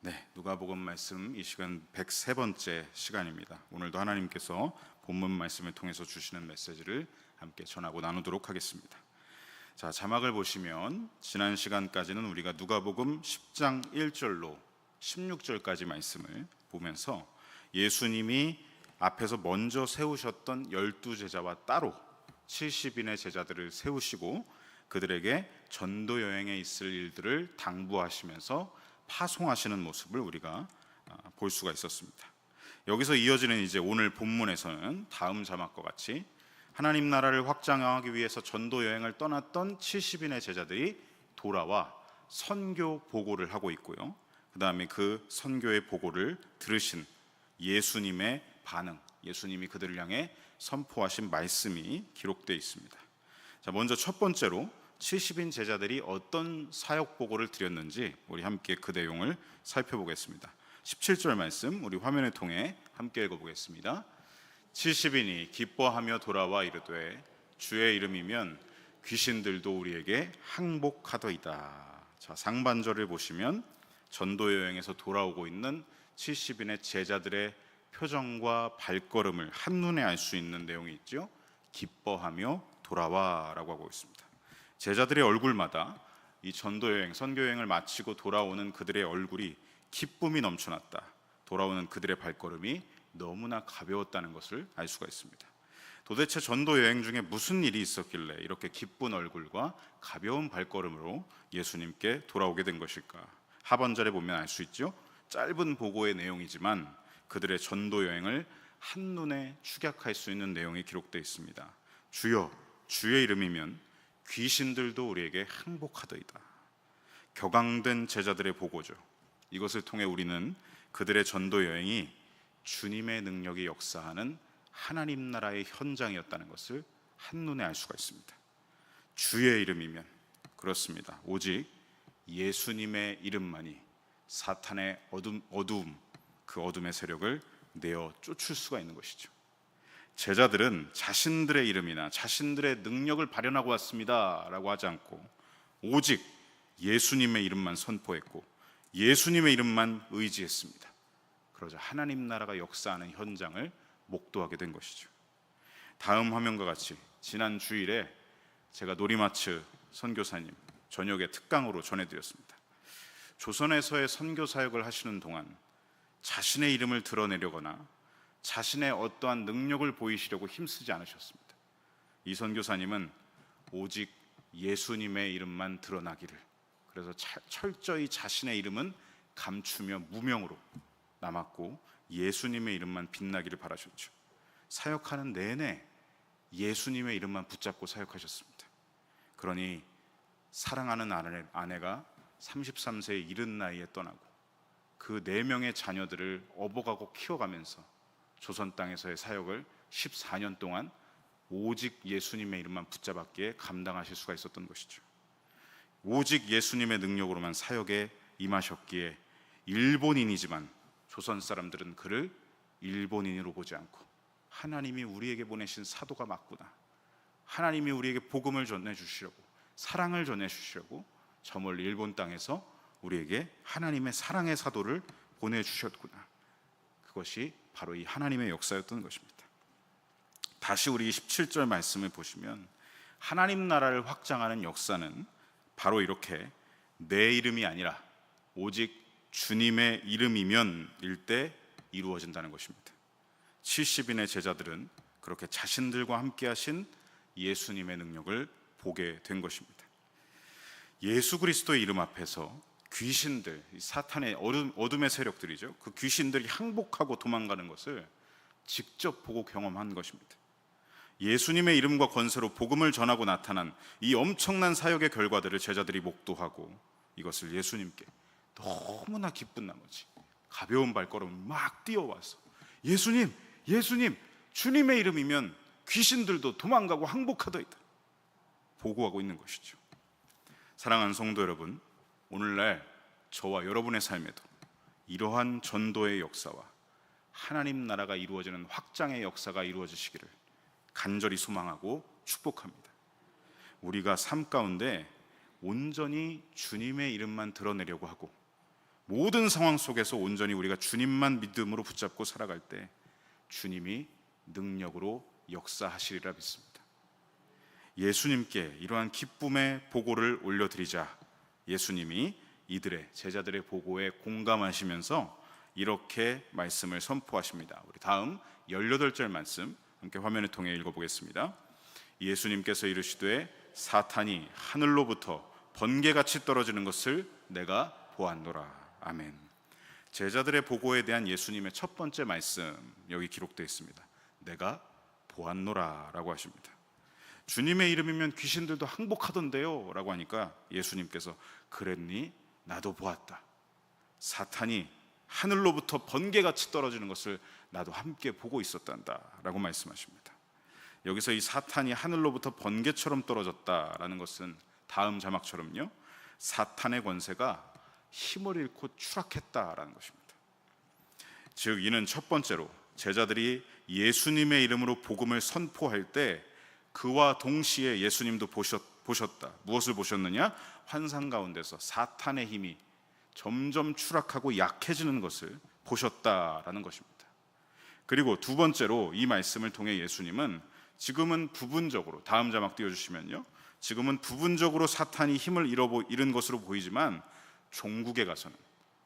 네, 누가복음 말씀 이 시간 103번째 시간입니다. 오늘도 하나님께서 본문 말씀을 통해서 주시는 메시지를 함께 전하고 나누도록 하겠습니다. 자, 자막을 보시면 지난 시간까지는 우리가 누가복음 10장 1절로 16절까지 말씀을 보면서 예수님이 앞에서 먼저 세우셨던 12제자와 따로 70인의 제자들을 세우시고 그들에게 전도 여행에 있을 일들을 당부하시면서 파송하시는 모습을 우리가 볼 수가 있었습니다. 여기서 이어지는 이제 오늘 본문에서는 다음 자막과 같이 하나님 나라를 확장하기 위해서 전도 여행을 떠났던 70인의 제자들이 돌아와 선교 보고를 하고 있고요. 그 다음에 그 선교의 보고를 들으신 예수님의 반응, 예수님이 그들을 향해 선포하신 말씀이 기록되어 있습니다. 자, 먼저 첫 번째로 70인 제자들이 어떤 사역 보고를 드렸는지 우리 함께 그 내용을 살펴보겠습니다. 17절 말씀 우리 화면을 통해 함께 읽어보겠습니다. 70인이 기뻐하며 돌아와 이르되 주의 이름이면 귀신들도 우리에게 항복하더이다. 자, 상반절을 보시면 전도 여행에서 돌아오고 있는 70인의 제자들의 표정과 발걸음을 한눈에 알 수 있는 내용이 있죠. 기뻐하며 돌아와 라고 하고 있습니다. 제자들의 얼굴마다 이 전도여행, 선교여행을 마치고 돌아오는 그들의 얼굴이 기쁨이 넘쳐났다. 돌아오는 그들의 발걸음이 너무나 가벼웠다는 것을 알 수가 있습니다. 도대체 전도여행 중에 무슨 일이 있었길래 이렇게 기쁜 얼굴과 가벼운 발걸음으로 예수님께 돌아오게 된 것일까? 하반절에 보면 알 수 있죠. 짧은 보고의 내용이지만 그들의 전도여행을 한눈에 축약할 수 있는 내용이 기록되어 있습니다. 주여, 주의 이름이면 귀신들도 우리에게 항복하더이다. 격앙된 제자들의 보고죠. 이것을 통해 우리는 그들의 전도 여행이 주님의 능력이 역사하는 하나님 나라의 현장이었다는 것을 한눈에 알 수가 있습니다. 주의 이름이면, 그렇습니다. 오직 예수님의 이름만이 사탄의 어둠, 그 어둠의 세력을 내어 쫓을 수가 있는 것이죠. 제자들은 자신들의 이름이나 자신들의 능력을 발현하고 왔습니다 라고 하지 않고 오직 예수님의 이름만 선포했고 예수님의 이름만 의지했습니다. 그러자 하나님 나라가 역사하는 현장을 목도하게 된 것이죠. 다음 화면과 같이 지난 주일에 제가 노리마츠 선교사님 저녁에 특강으로 전해드렸습니다. 조선에서의 선교 사역을 하시는 동안 자신의 이름을 드러내려거나 자신의 어떠한 능력을 보이시려고 힘쓰지 않으셨습니다. 이 선교사님은 오직 예수님의 이름만 드러나기를, 그래서 철저히 자신의 이름은 감추며 무명으로 남았고 예수님의 이름만 빛나기를 바라셨죠. 사역하는 내내 예수님의 이름만 붙잡고 사역하셨습니다. 그러니 사랑하는 아내가 33세의 이른 나이에 떠나고 그 4명의 자녀들을 업어가고 키워가면서 조선 땅에서의 사역을 14년 동안 오직 예수님의 이름만 붙잡았기에 감당하실 수가 있었던 것이죠. 오직 예수님의 능력으로만 사역에 임하셨기에 일본인이지만 조선 사람들은 그를 일본인으로 보지 않고 하나님이 우리에게 보내신 사도가 맞구나, 하나님이 우리에게 복음을 전해주시려고, 사랑을 전해주시려고 저 멀리 일본 땅에서 우리에게 하나님의 사랑의 사도를 보내주셨구나, 그것이 바로 이 하나님의 역사였던 것입니다. 다시 우리 17절 말씀을 보시면 하나님 나라를 확장하는 역사는 바로 이렇게 내 이름이 아니라 오직 주님의 이름이면 일 때 이루어진다는 것입니다. 70인의 제자들은 그렇게 자신들과 함께 하신 예수님의 능력을 보게 된 것입니다. 예수 그리스도의 이름 앞에서 귀신들, 사탄의 어둠의 세력들이죠. 그 귀신들이 항복하고 도망가는 것을 직접 보고 경험한 것입니다. 예수님의 이름과 권세로 복음을 전하고 나타난 이 엄청난 사역의 결과들을 제자들이 목도하고 이것을 예수님께 너무나 기쁜 나머지 가벼운 발걸음을 막 뛰어와서 예수님, 예수님, 주님의 이름이면 귀신들도 도망가고 항복하더이다 보고하고 있는 것이죠. 사랑하는 성도 여러분, 오늘날 저와 여러분의 삶에도 이러한 전도의 역사와 하나님 나라가 이루어지는 확장의 역사가 이루어지시기를 간절히 소망하고 축복합니다. 우리가 삶 가운데 온전히 주님의 이름만 드러내려고 하고 모든 상황 속에서 온전히 우리가 주님만 믿음으로 붙잡고 살아갈 때 주님이 능력으로 역사하시리라 믿습니다. 예수님께 이러한 기쁨의 보고를 올려드리자 예수님이 이들의 제자들의 보고에 공감하시면서 이렇게 말씀을 선포하십니다. 우리 다음 18절 말씀 함께 화면을 통해 읽어보겠습니다. 예수님께서 이르시되 사탄이 하늘로부터 번개같이 떨어지는 것을 내가 보았노라. 아멘. 제자들의 보고에 대한 예수님의 첫 번째 말씀 여기 기록되어 있습니다. 내가 보았노라 라고 하십니다. 주님의 이름이면 귀신들도 항복하던데요 라고 하니까 예수님께서 그랬니? 나도 보았다. 사탄이 하늘로부터 번개같이 떨어지는 것을 나도 함께 보고 있었단다 라고 말씀하십니다. 여기서 이 사탄이 하늘로부터 번개처럼 떨어졌다라는 것은 다음 자막처럼요, 사탄의 권세가 힘을 잃고 추락했다라는 것입니다. 즉 이는 첫 번째로 제자들이 예수님의 이름으로 복음을 선포할 때 그와 동시에 예수님도 보셨다. 무엇을 보셨느냐? 환상 가운데서 사탄의 힘이 점점 추락하고 약해지는 것을 보셨다라는 것입니다. 그리고 두 번째로 이 말씀을 통해 예수님은 지금은 부분적으로, 다음 자막 띄워주시면요, 지금은 부분적으로 사탄이 힘을 잃은 것으로 보이지만 종국에 가서는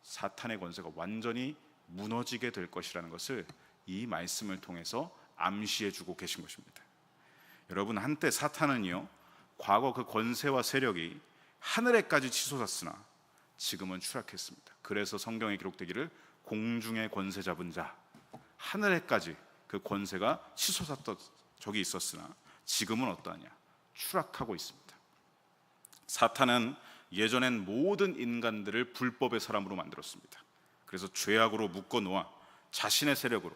사탄의 권세가 완전히 무너지게 될 것이라는 것을 이 말씀을 통해서 암시해 주고 계신 것입니다. 여러분, 한때 사탄은요, 과거 그 권세와 세력이 하늘에까지 치솟았으나 지금은 추락했습니다. 그래서 성경에 기록되기를 공중의 권세 잡은 자, 하늘에까지 그 권세가 치솟았던 적이 있었으나 지금은 어떠하냐? 추락하고 있습니다. 사탄은 예전엔 모든 인간들을 불법의 사람으로 만들었습니다. 그래서 죄악으로 묶어 놓아 자신의 세력으로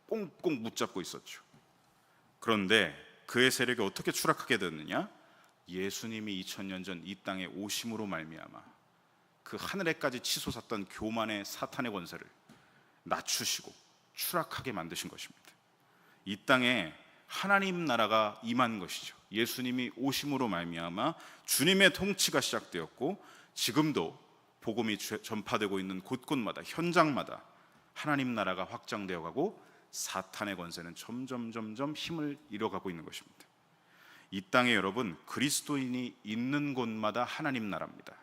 꽁꽁 붙잡고 있었죠. 그런데 그의 세력이 어떻게 추락하게 됐느냐? 예수님이 2000년 전 이 땅에 오심으로 말미암아 그 하늘에까지 치솟았던 교만의 사탄의 권세를 낮추시고 추락하게 만드신 것입니다. 이 땅에 하나님 나라가 임한 것이죠. 예수님이 오심으로 말미암아 주님의 통치가 시작되었고 지금도 복음이 전파되고 있는 곳곳마다, 현장마다 하나님 나라가 확장되어 가고 사탄의 권세는 점점 힘을 잃어가고 있는 것입니다. 이 땅에 여러분, 그리스도인이 있는 곳마다 하나님 나라입니다.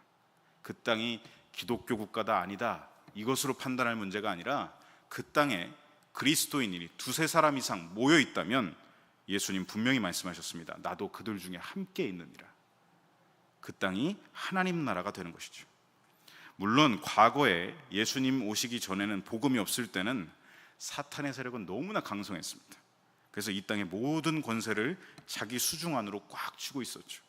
그 땅이 기독교 국가다 아니다 이것으로 판단할 문제가 아니라 그 땅에 그리스도인이 두세 사람 이상 모여 있다면 예수님 분명히 말씀하셨습니다. 나도 그들 중에 함께 있느니라. 그 땅이 하나님 나라가 되는 것이죠. 물론 과거에 예수님 오시기 전에는 복음이 없을 때는 사탄의 세력은 너무나 강성했습니다. 그래서 이 땅의 모든 권세를 자기 수중 안으로 꽉 쥐고 있었죠.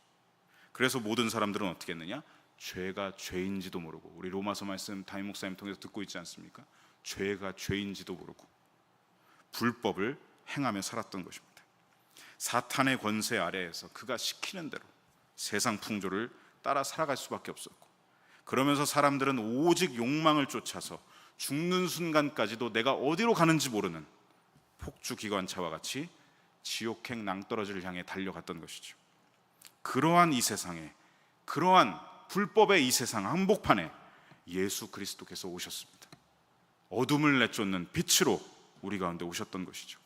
그래서 모든 사람들은 어떻게 했느냐? 죄가 죄인지도 모르고, 우리 로마서 말씀 담임 목사님 통해서 듣고 있지 않습니까? 죄가 죄인지도 모르고 불법을 행하며 살았던 것입니다. 사탄의 권세 아래에서 그가 시키는 대로 세상 풍조를 따라 살아갈 수밖에 없었고, 그러면서 사람들은 오직 욕망을 쫓아서 죽는 순간까지도 내가 어디로 가는지 모르는 폭주기관차와 같이 지옥행 낭떠러지를 향해 달려갔던 것이죠. 그러한 이 세상에, 그러한 불법의 이 세상 한복판에 예수 그리스도께서 오셨습니다. 어둠을 내쫓는 빛으로 우리 가운데 오셨던 것이죠.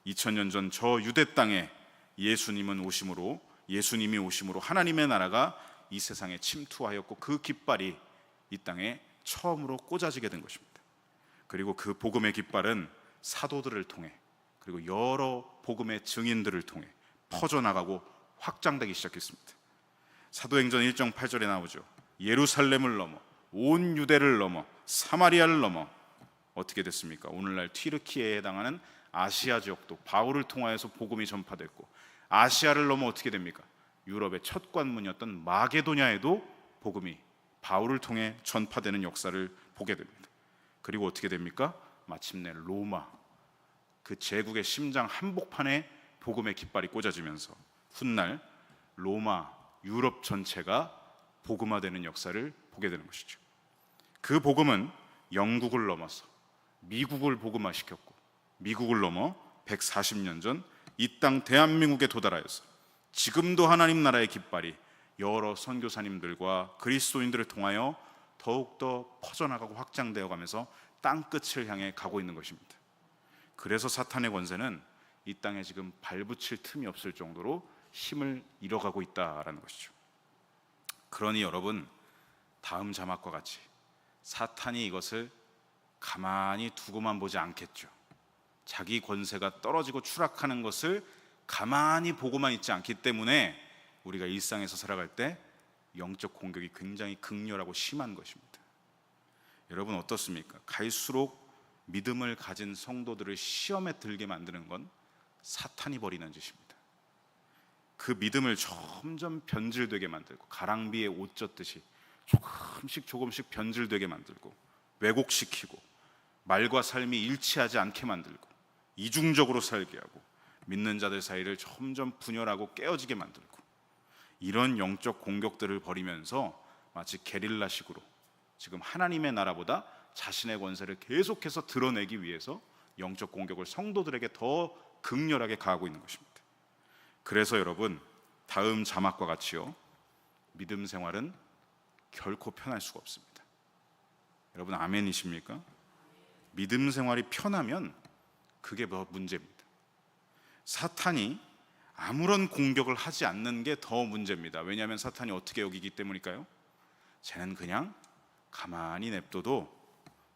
2000년 전 저 유대 땅에 예수님이 오심으로 하나님의 나라가 이 세상에 침투하였고 그 깃발이 이 땅에 처음으로 꽂아지게 된 것입니다. 그리고 그 복음의 깃발은 사도들을 통해, 그리고 여러 복음의 증인들을 통해 퍼져나가고 확장되기 시작했습니다. 사도행전 1장 8절에 나오죠. 예루살렘을 넘어 온 유대를 넘어 사마리아를 넘어 어떻게 됐습니까? 오늘날 튀르키예에 해당하는 아시아 지역도 바울을 통하여서 복음이 전파됐고, 아시아를 넘어 어떻게 됩니까? 유럽의 첫 관문이었던 마게도냐에도 복음이 바울을 통해 전파되는 역사를 보게 됩니다. 그리고 어떻게 됩니까? 마침내 로마, 그 제국의 심장 한복판에 복음의 깃발이 꽂아지면서 훗날 로마, 유럽 전체가 복음화되는 역사를 보게 되는 것이죠. 그 복음은 영국을 넘어서 미국을 복음화시켰고, 미국을 넘어 140년 전 이 땅 대한민국에 도달하여서 지금도 하나님 나라의 깃발이 여러 선교사님들과 그리스도인들을 통하여 더욱더 퍼져나가고 확장되어 가면서 땅끝을 향해 가고 있는 것입니다. 그래서 사탄의 권세는 이 땅에 지금 발붙일 틈이 없을 정도로 힘을 잃어가고 있다라는 것이죠. 그러니 여러분, 다음 자막과 같이 사탄이 이것을 가만히 두고만 보지 않겠죠. 자기 권세가 떨어지고 추락하는 것을 가만히 보고만 있지 않기 때문에 우리가 일상에서 살아갈 때 영적 공격이 굉장히 극렬하고 심한 것입니다. 여러분 어떻습니까? 갈수록 믿음을 가진 성도들을 시험에 들게 만드는 건 사탄이 벌이는 짓입니다. 그 믿음을 점점 변질되게 만들고, 가랑비에 옷 젖듯이 조금씩 변질되게 만들고, 왜곡시키고, 말과 삶이 일치하지 않게 만들고, 이중적으로 살게 하고, 믿는 자들 사이를 점점 분열하고 깨어지게 만들고, 이런 영적 공격들을 벌이면서 마치 게릴라식으로 지금 하나님의 나라보다 자신의 권세를 계속해서 드러내기 위해서 영적 공격을 성도들에게 더 극렬하게 가하고 있는 것입니다. 그래서 여러분, 다음 자막과 같이요, 믿음 생활은 결코 편할 수가 없습니다. 여러분 아멘이십니까? 믿음 생활이 편하면 그게 문제입니다. 사탄이 아무런 공격을 하지 않는 게 더 문제입니다. 왜냐하면 사탄이 어떻게 여기기 때문일까요? 쟤는 그냥 가만히 냅둬도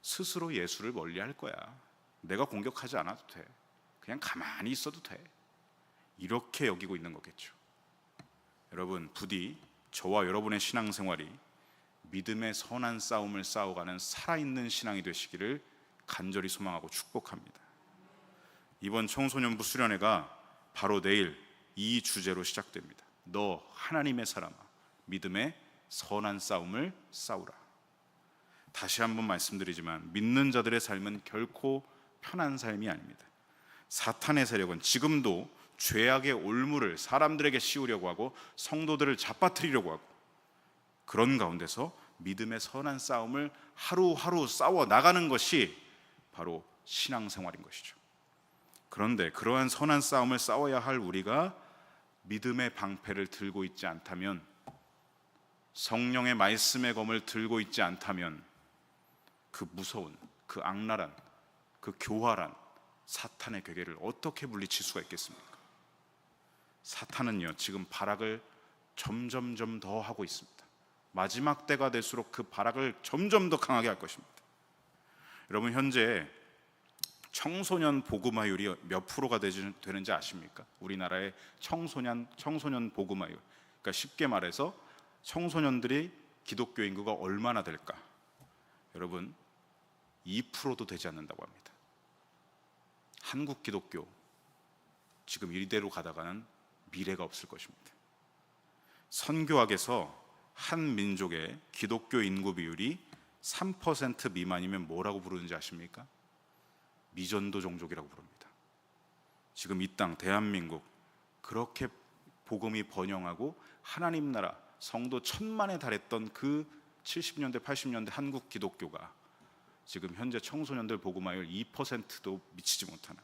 스스로 예수를 멀리할 거야. 내가 공격하지 않아도 돼. 그냥 가만히 있어도 돼. 이렇게 여기고 있는 거겠죠. 여러분, 부디 저와 여러분의 신앙생활이 믿음의 선한 싸움을 싸워가는 살아있는 신앙이 되시기를 간절히 소망하고 축복합니다. 이번 청소년부 수련회가 바로 내일 이 주제로 시작됩니다. 너 하나님의 사람아, 믿음의 선한 싸움을 싸우라. 다시 한번 말씀드리지만 믿는 자들의 삶은 결코 편한 삶이 아닙니다. 사탄의 세력은 지금도 죄악의 올무를 사람들에게 씌우려고 하고 성도들을 잡아뜨리려고 하고, 그런 가운데서 믿음의 선한 싸움을 하루하루 싸워 나가는 것이 바로 신앙생활인 것이죠. 그런데 그러한 선한 싸움을 싸워야 할 우리가 믿음의 방패를 들고 있지 않다면, 성령의 말씀의 검을 들고 있지 않다면, 그 무서운, 그 악랄한, 그 교활한 사탄의 괴계를 어떻게 물리칠 수가 있겠습니까? 사탄은요, 지금 발악을 점점점 더 하고 있습니다. 마지막 때가 될수록 그 발악을 점점 더 강하게 할 것입니다. 여러분, 현재 청소년 복음화율이 몇 프로가 되는지 아십니까? 우리나라의 청소년 복음화율. 그러니까 쉽게 말해서 청소년들이 기독교 인구가 얼마나 될까? 여러분, 2%도 되지 않는다고 합니다. 한국 기독교 지금 이대로 가다가는 미래가 없을 것입니다. 선교학에서 한 민족의 기독교 인구 비율이 3% 미만이면 뭐라고 부르는지 아십니까? 미전도 종족이라고 부릅니다. 지금 이 땅 대한민국, 그렇게 복음이 번영하고 하나님 나라 성도 1000만에 달했던 그 70년대 80년대 한국 기독교가 지금 현재 청소년들 복음화율 2%도 미치지 못하는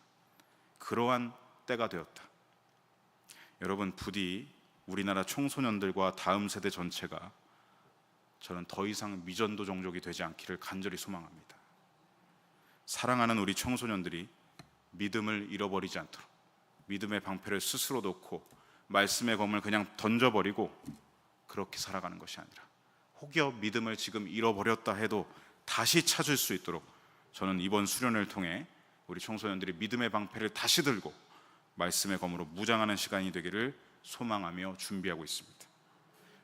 그러한 때가 되었다. 여러분, 부디 우리나라 청소년들과 다음 세대 전체가 저는 더 이상 미전도 종족이 되지 않기를 간절히 소망합니다. 사랑하는 우리 청소년들이 믿음을 잃어버리지 않도록, 믿음의 방패를 스스로 놓고 말씀의 검을 그냥 던져버리고 그렇게 살아가는 것이 아니라, 혹여 믿음을 지금 잃어버렸다 해도 다시 찾을 수 있도록 저는 이번 수련을 통해 우리 청소년들이 믿음의 방패를 다시 들고 말씀의 검으로 무장하는 시간이 되기를 소망하며 준비하고 있습니다.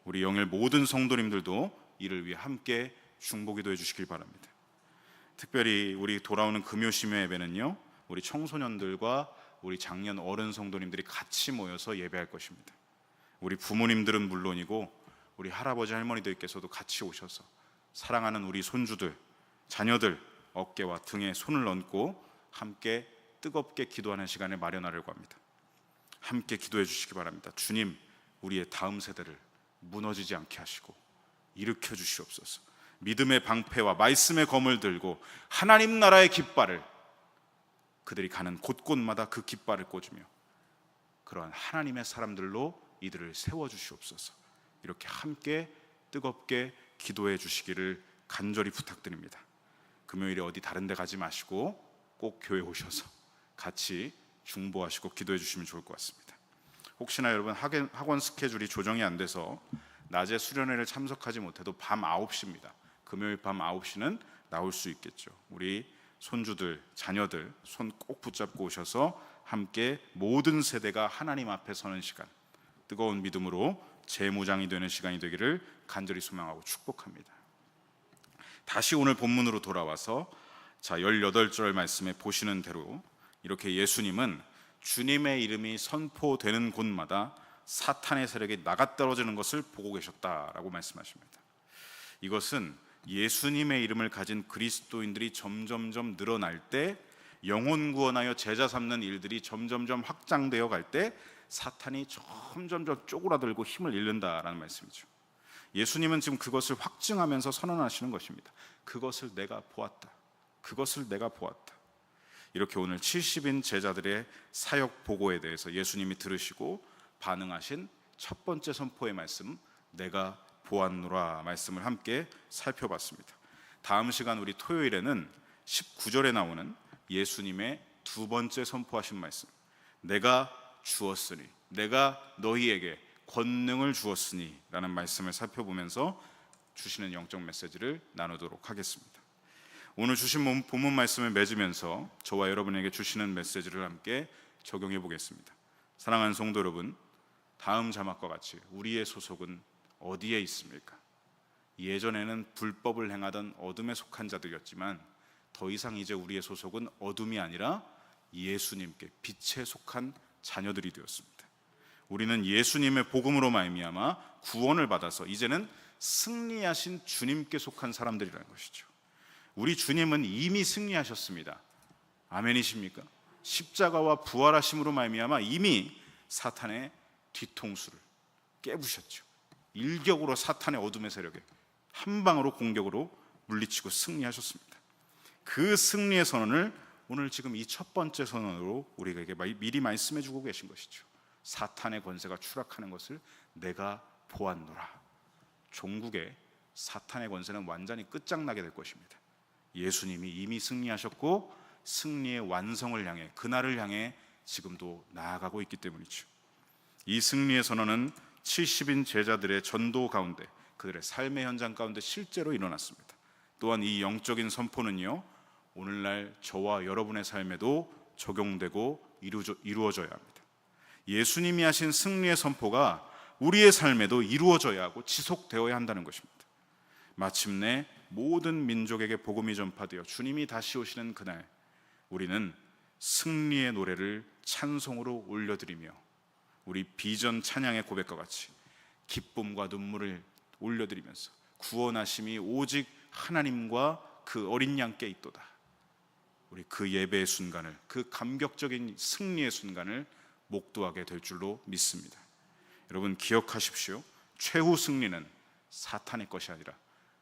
우리 영일 모든 성도님들도 이를 위해 함께 중보기도해 주시길 바랍니다. 특별히 우리 돌아오는 금요심야 예배는요, 우리 청소년들과 우리 장년 어른 성도님들이 같이 모여서 예배할 것입니다. 우리 부모님들은 물론이고 우리 할아버지 할머니들께서도 같이 오셔서 사랑하는 우리 손주들, 자녀들 어깨와 등에 손을 얹고 함께 뜨겁게 기도하는 시간을 마련하려고 합니다. 함께 기도해 주시기 바랍니다. 주님, 우리의 다음 세대를 무너지지 않게 하시고 일으켜 주시옵소서. 믿음의 방패와 말씀의 검을 들고 하나님 나라의 깃발을, 그들이 가는 곳곳마다 그 깃발을 꽂으며 그러한 하나님의 사람들로 이들을 세워주시옵소서. 이렇게 함께 뜨겁게 기도해 주시기를 간절히 부탁드립니다. 금요일에 어디 다른 데 가지 마시고 꼭 교회 오셔서 같이 중보하시고 기도해 주시면 좋을 것 같습니다. 혹시나 여러분 학원 스케줄이 조정이 안 돼서 낮에 수련회를 참석하지 못해도 밤 9시입니다. 금요일 밤 9시는 나올 수 있겠죠. 우리 손주들, 자녀들 손 꼭 붙잡고 오셔서 함께 모든 세대가 하나님 앞에 서는 시간, 뜨거운 믿음으로 재무장이 되는 시간이 되기를 간절히 소망하고 축복합니다. 다시 오늘 본문으로 돌아와서 18절 말씀에 보시는 대로 이렇게 예수님은 주님의 이름이 선포되는 곳마다 사탄의 세력이 나가떨어지는 것을 보고 계셨다라고 말씀하십니다. 이것은 예수님의 이름을 가진 그리스도인들이 점점점 늘어날 때, 영혼 구원하여 제자 삼는 일들이 점점점 확장되어 갈 때 사탄이 점점점 쪼그라들고 힘을 잃는다라는 말씀이죠. 예수님은 지금 그것을 확증하면서 선언하시는 것입니다. 그것을 내가 보았다. 그것을 내가 보았다. 이렇게 오늘 70인 제자들의 사역 보고에 대해서 예수님이 들으시고 반응하신 첫 번째 선포의 말씀, 내가 보았노라 말씀을 함께 살펴봤습니다. 다음 시간 우리 토요일에는 19절에 나오는 예수님의 두 번째 선포하신 말씀, 내가 주었으니, 내가 너희에게 권능을 주었으니 라는 말씀을 살펴보면서 주시는 영적 메시지를 나누도록 하겠습니다. 오늘 주신 본문 말씀을 맺으면서 저와 여러분에게 주시는 메시지를 함께 적용해 보겠습니다. 사랑하는 성도 여러분, 다음 자막과 같이 우리의 소속은 어디에 있습니까? 예전에는 불법을 행하던 어둠에 속한 자들이었지만 더 이상 이제 우리의 소속은 어둠이 아니라 예수님께 빛에 속한 자녀들이 되었습니다. 우리는 예수님의 복음으로 말미암아 구원을 받아서 이제는 승리하신 주님께 속한 사람들이라는 것이죠. 우리 주님은 이미 승리하셨습니다. 아멘이십니까? 십자가와 부활하심으로 말미암아 이미 사탄의 뒤통수를 깨부셨죠. 일격으로 사탄의 어둠의 세력에 한 방으로 공격으로 물리치고 승리하셨습니다. 그 승리의 선언을 오늘 지금 이 첫 번째 선언으로 우리에게 미리 말씀해 주고 계신 것이죠. 사탄의 권세가 추락하는 것을 내가 보았노라. 종국에 사탄의 권세는 완전히 끝장나게 될 것입니다. 예수님이 이미 승리하셨고 승리의 완성을 향해, 그날을 향해 지금도 나아가고 있기 때문이죠. 이 승리의 선언은 70인 제자들의 전도 가운데, 그들의 삶의 현장 가운데 실제로 일어났습니다. 또한 이 영적인 선포는요, 오늘날 저와 여러분의 삶에도 적용되고 이루어져야 합니다. 예수님이 하신 승리의 선포가 우리의 삶에도 이루어져야 하고 지속되어야 한다는 것입니다. 마침내 모든 민족에게 복음이 전파되어 주님이 다시 오시는 그날, 우리는 승리의 노래를 찬송으로 올려드리며 우리 비전 찬양의 고백과 같이 기쁨과 눈물을 올려드리면서 구원하심이 오직 하나님과 그 어린 양께 있도다, 우리 그 예배의 순간을, 그 감격적인 승리의 순간을 목도하게 될 줄로 믿습니다. 여러분 기억하십시오. 최후 승리는 사탄의 것이 아니라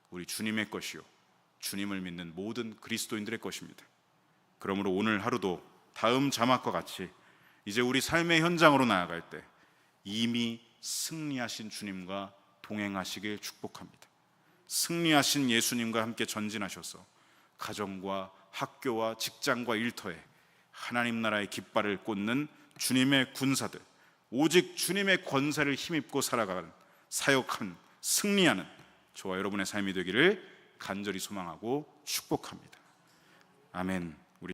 우리 주님의 것이요, 주님을 믿는 모든 그리스도인들의 것입니다. 그러므로 오늘 하루도 다음 자막과 같이 이제 우리 삶의 현장으로 나아갈 때 이미 승리하신 주님과 동행하시길 축복합니다. 승리하신 예수님과 함께 전진하셔서 가정과 학교와 직장과 일터에 하나님 나라의 깃발을 꽂는 주님의 군사들, 오직 주님의 권세를 힘입고 살아가는, 사역한, 승리하는 저와 여러분의 삶이 되기를 간절히 소망하고 축복합니다. 아멘.